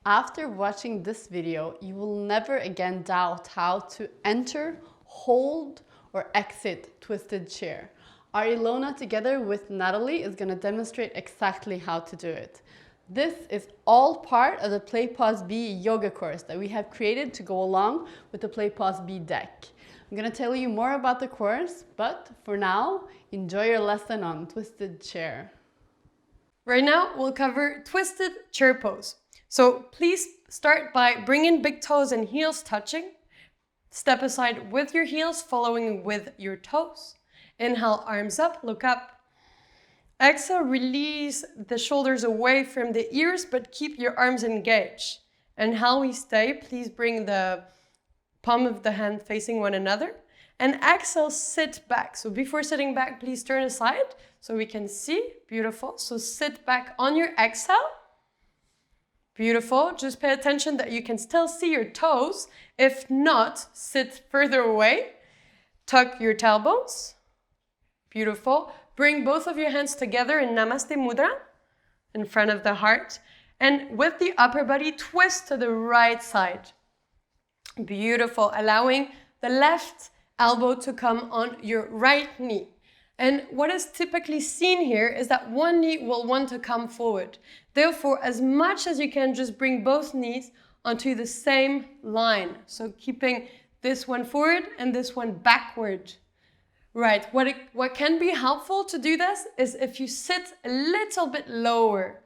After watching this video, you will never again doubt how to enter, hold, or exit twisted chair. Our Ilona, together with Natalie, is going to demonstrate exactly how to do it. This is all part of the PlayPauseBe yoga course that we have created to go along with the PlayPauseBe deck. I'm going to tell you more about the course, but for now, enjoy your lesson on twisted chair. Right now, we'll cover twisted chair pose. So please start by bringing big toes and heels touching. Step aside with your heels, following with your toes. Inhale, arms up, look up. Exhale, release the shoulders away from the ears, but keep your arms engaged. And how we stay, please bring the palm of the hand facing one another. And exhale, sit back. So before sitting back, please turn aside so we can see. Beautiful. So sit back on your exhale. Beautiful. Just pay attention that you can still see your toes. If not, sit further away. Tuck your tailbones. Beautiful. Bring both of your hands together in Namaste Mudra in front of the heart. And with the upper body, twist to the right side. Beautiful. Allowing the left elbow to come on your right knee. And what is typically seen here is that one knee will want to come forward. Therefore, as much as you can, just bring both knees onto the same line. So keeping this one forward and this one backward. Right, what can be helpful to do this is if you sit a little bit lower,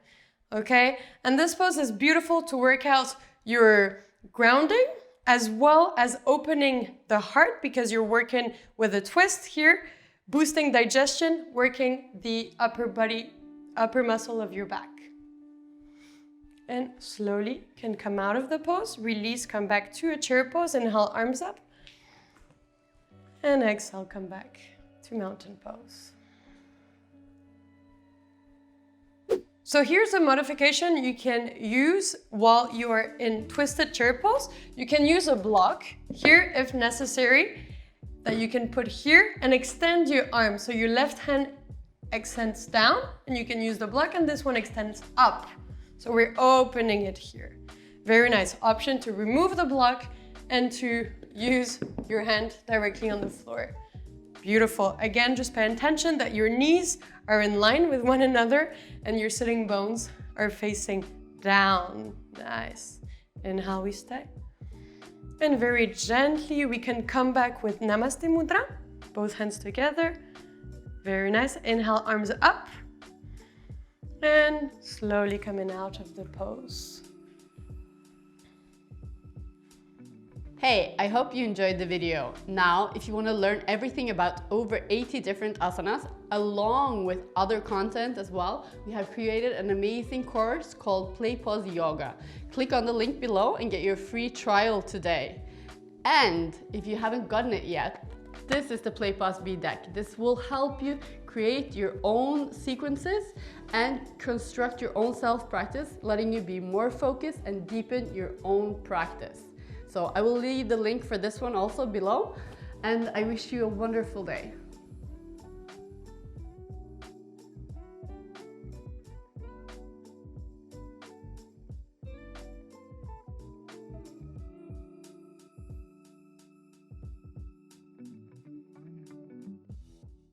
okay? And this pose is beautiful to work out your grounding as well as opening the heart because you're working with a twist here, boosting digestion, working the upper muscle of your back. And slowly can come out of the pose, release, come back to a chair pose, inhale, arms up. And exhale, come back to mountain pose. So here's a modification you can use while you are in twisted chair pose. You can use a block here if necessary that you can put here and extend your arm. So your left hand extends down and you can use the block and this one extends up. So we're opening it here. Very nice option to remove the block and to use your hand directly on the floor. Beautiful. Again, just pay attention that your knees are in line with one another and your sitting bones are facing down. Nice. Inhale, we stay. And very gently, we can come back with Namaste Mudra. Both hands together. Very nice. Inhale, arms up. And slowly coming out of the pose. Hey, I hope you enjoyed the video. Now, if you want to learn everything about over 80 different asanas, along with other content as well, we have created an amazing course called PlayPauseYoga. Click on the link below and get your free trial today. And if you haven't gotten it yet, this is the PlayPauseBe deck. This will help you create your own sequences and construct your own self-practice, letting you be more focused and deepen your own practice. So I will leave the link for this one also below, and I wish you a wonderful day.